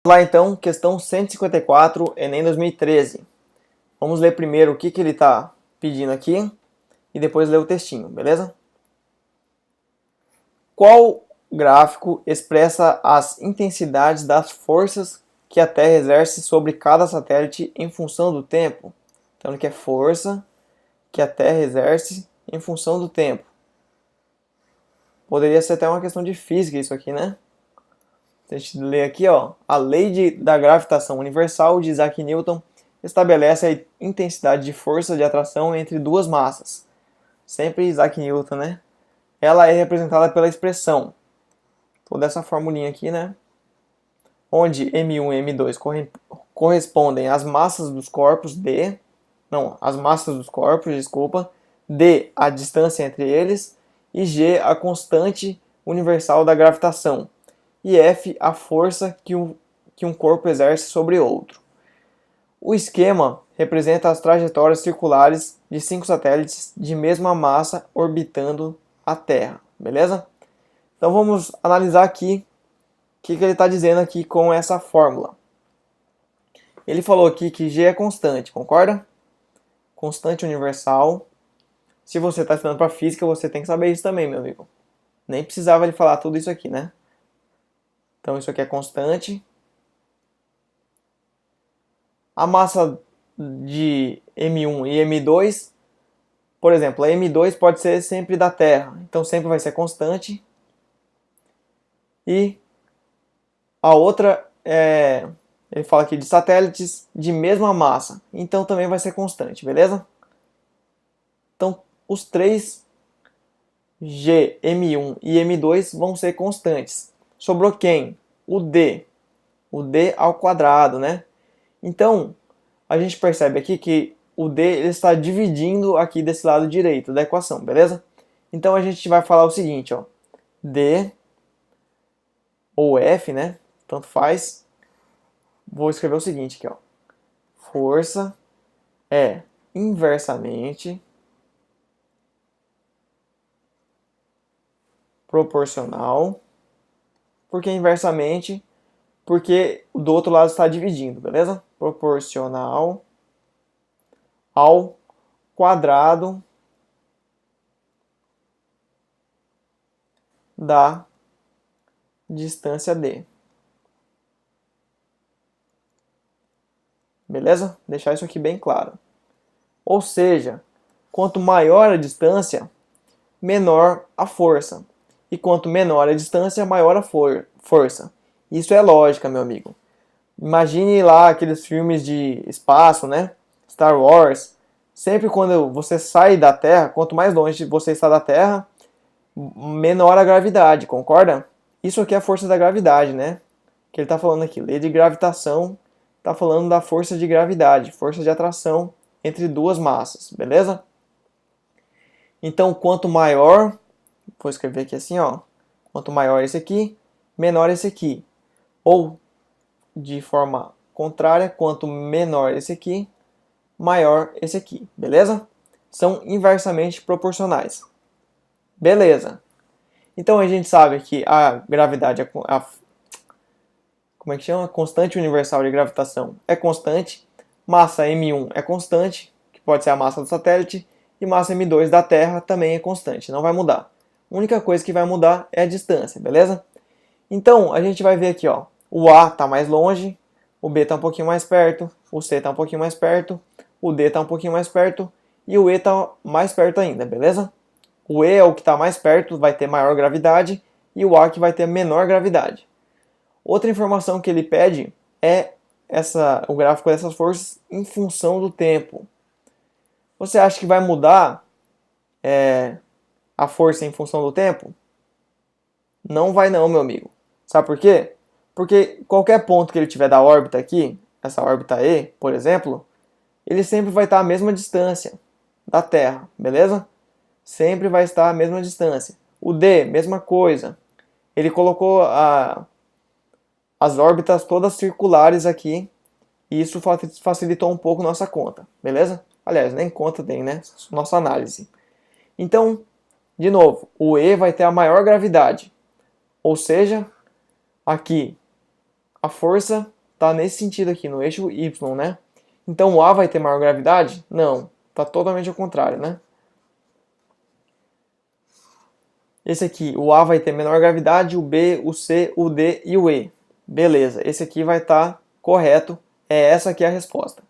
Vamos lá então, questão 154, Enem 2013. Vamos ler primeiro o que ele está pedindo aqui e depois ler o textinho, beleza? Qual gráfico expressa as intensidades das forças que a Terra exerce sobre cada satélite em função do tempo? Então ele quer força que a Terra exerce em função do tempo. Poderia ser até uma questão de física isso aqui, né? A gente lê aqui, ó, a lei da gravitação universal de Isaac Newton estabelece a intensidade de força de atração entre duas massas. Sempre Isaac Newton, né? Ela é representada pela expressão, toda essa formulinha aqui, né? Onde M1 e M2 correspondem às massas dos corpos D, D, a distância entre eles, e G, a constante universal da gravitação, e F, a força que um corpo exerce sobre outro. O esquema representa as trajetórias circulares de 5 satélites de mesma massa orbitando a Terra, beleza? Então vamos analisar aqui o que ele está dizendo aqui com essa fórmula. Ele falou aqui que G é constante, concorda? Constante universal. Se você está estudando para física, você tem que saber isso também, meu amigo. Nem precisava ele falar tudo isso aqui, né? Então isso aqui é constante. A massa de M1 e M2, por exemplo, a M2 pode ser sempre da Terra, então sempre vai ser constante. E a outra ele fala aqui de satélites de mesma massa, então também vai ser constante, beleza? Então os três G, M1 e M2 vão ser constantes. Sobrou quem? O D. O D ao quadrado, né? Então, a gente percebe aqui que o D ele está dividindo aqui desse lado direito da equação, beleza? Então a gente vai falar o seguinte, ó. D ou F, né? Tanto faz. Vou escrever o seguinte aqui, ó. Força é inversamente proporcional. Por que inversamente? Porque do outro lado está dividindo, beleza? Proporcional ao quadrado da distância D. Beleza? Deixar isso aqui bem claro. Ou seja, quanto maior a distância, menor a força. E quanto menor a distância, maior a força. Isso é lógica, meu amigo. Imagine lá aqueles filmes de espaço, né? Star Wars. Sempre quando você sai da Terra, quanto mais longe você está da Terra, menor a gravidade, concorda? Isso aqui é a força da gravidade, né? Que ele está falando aqui, lei de gravitação, está falando da força de gravidade, força de atração entre duas massas, beleza? Então, quanto maior, vou escrever aqui assim, ó, quanto maior esse aqui, menor esse aqui. Ou, de forma contrária, quanto menor esse aqui, maior esse aqui, beleza? São inversamente proporcionais. Beleza. Então a gente sabe que a gravidade, como é que chama? Constante universal de gravitação é constante. Massa M1 é constante, que pode ser a massa do satélite, e massa M2 da Terra também é constante, não vai mudar. A única coisa que vai mudar é a distância, beleza? Então a gente vai ver aqui, ó, o A está mais longe, o B está um pouquinho mais perto, o C está um pouquinho mais perto, o D está um pouquinho mais perto e o E está mais perto ainda, beleza? O E é o que está mais perto, vai ter maior gravidade, e o A que vai ter menor gravidade. Outra informação que ele pede é o gráfico dessas forças em função do tempo. Você acha que vai mudar a força em função do tempo? Não vai não, meu amigo. Sabe por quê? Porque qualquer ponto que ele tiver da órbita aqui, essa órbita E, por exemplo, ele sempre vai estar à mesma distância da Terra, beleza? Sempre vai estar à mesma distância. O D, mesma coisa. Ele colocou as órbitas todas circulares aqui, e isso facilitou um pouco nossa conta, beleza? Aliás, nem conta tem, né? Nossa análise. Então, de novo, o E vai ter a maior gravidade. Ou seja, aqui a força está nesse sentido aqui, no eixo Y, né? Então o A vai ter maior gravidade? Não, está totalmente ao contrário, né? Esse aqui, o A vai ter menor gravidade, o B, o C, o D e o E. Beleza, esse aqui vai estar correto, é essa aqui a resposta.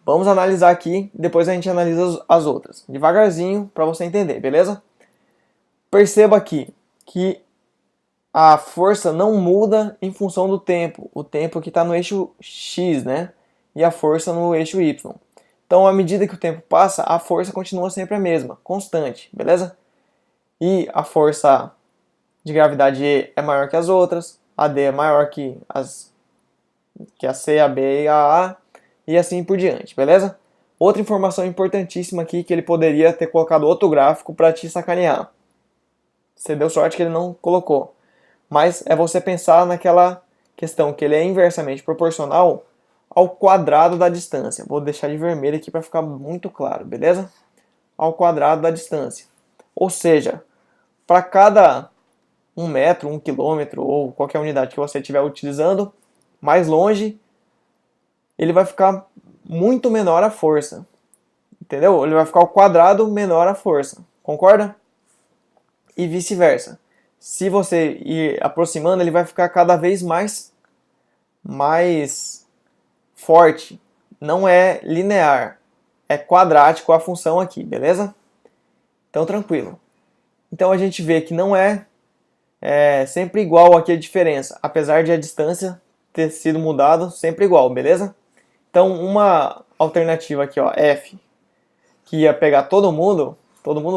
Vamos analisar aqui, depois a gente analisa as outras, devagarzinho para você entender, beleza? Perceba aqui que a força não muda em função do tempo, o tempo que está no eixo X, né? E a força no eixo Y. Então, à medida que o tempo passa, a força continua sempre a mesma, constante, beleza? E a força de gravidade E é maior que as outras, a D é maior que a C, a B e a A, e assim por diante, beleza? Outra informação importantíssima aqui que ele poderia ter colocado outro gráfico para te sacanear. Você deu sorte que ele não colocou. Mas é você pensar naquela questão que ele é inversamente proporcional ao quadrado da distância. Vou deixar de vermelho aqui para ficar muito claro, beleza? Ao quadrado da distância. Ou seja, para cada 1 metro, 1 quilômetro ou qualquer unidade que você estiver utilizando, mais longe, ele vai ficar muito menor a força. Entendeu? Ele vai ficar ao quadrado menor a força. Concorda? E vice-versa. Se você ir aproximando, ele vai ficar cada vez mais forte. Não é linear, é quadrático a função aqui, beleza? Então, tranquilo. Então, a gente vê que não é sempre igual aqui a diferença, apesar de a distância ter sido mudada, sempre igual, beleza? Então, uma alternativa aqui, ó, F, que ia pegar todo mundo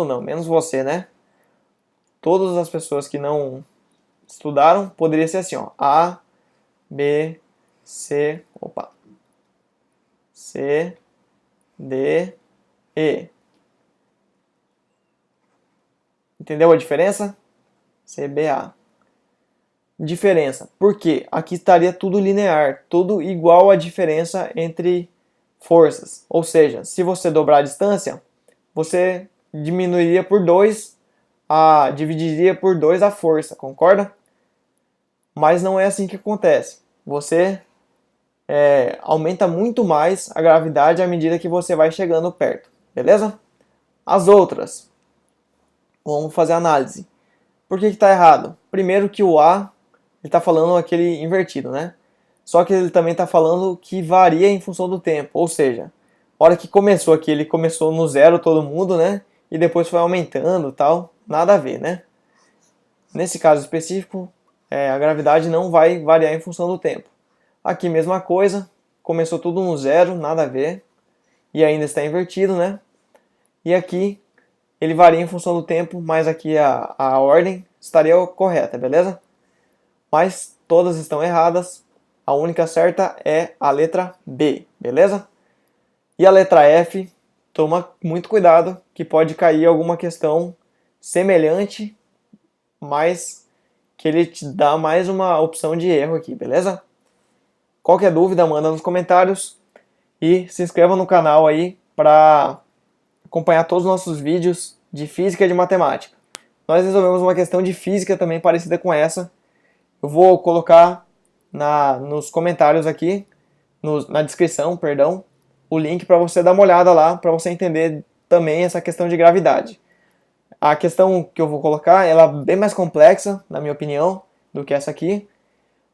não, menos você, né? Todas as pessoas que não estudaram, poderia ser assim, ó, A, B, C, C, D, E. Entendeu a diferença? CBA. Diferença. Por quê? Aqui estaria tudo linear, tudo igual a diferença entre forças. Ou seja, se você dobrar a distância, você diminuiria por 2, dividiria por 2 a força, concorda? Mas não é assim que acontece. Você aumenta muito mais a gravidade à medida que você vai chegando perto, beleza? As outras, vamos fazer a análise. Por que está errado? Primeiro que o A, ele está falando aquele invertido, né? Só que ele também está falando que varia em função do tempo, ou seja, a hora que começou aqui, ele começou no zero todo mundo, né? E depois foi aumentando e tal, nada a ver, né? Nesse caso específico, a gravidade não vai variar em função do tempo. Aqui mesma coisa, começou tudo no zero, nada a ver, e ainda está invertido, né? E aqui ele varia em função do tempo, mas aqui a ordem estaria correta, beleza? Mas todas estão erradas, a única certa é a letra B, beleza? E a letra F, toma muito cuidado, que pode cair alguma questão semelhante, mas que ele te dá mais uma opção de erro aqui, beleza? Qualquer dúvida, manda nos comentários e se inscreva no canal aí para acompanhar todos os nossos vídeos de física e de matemática. Nós resolvemos uma questão de física também parecida com essa. Eu vou colocar nos comentários aqui, na descrição, perdão, o link para você dar uma olhada lá, para você entender também essa questão de gravidade. A questão que eu vou colocar, ela é bem mais complexa, na minha opinião, do que essa aqui,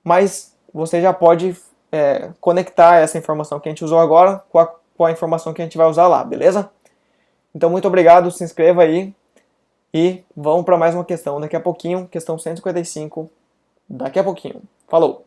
mas você já pode conectar essa informação que a gente usou agora com a informação que a gente vai usar lá, beleza? Então, muito obrigado, se inscreva aí e vamos para mais uma questão daqui a pouquinho, questão 155, daqui a pouquinho. Falou!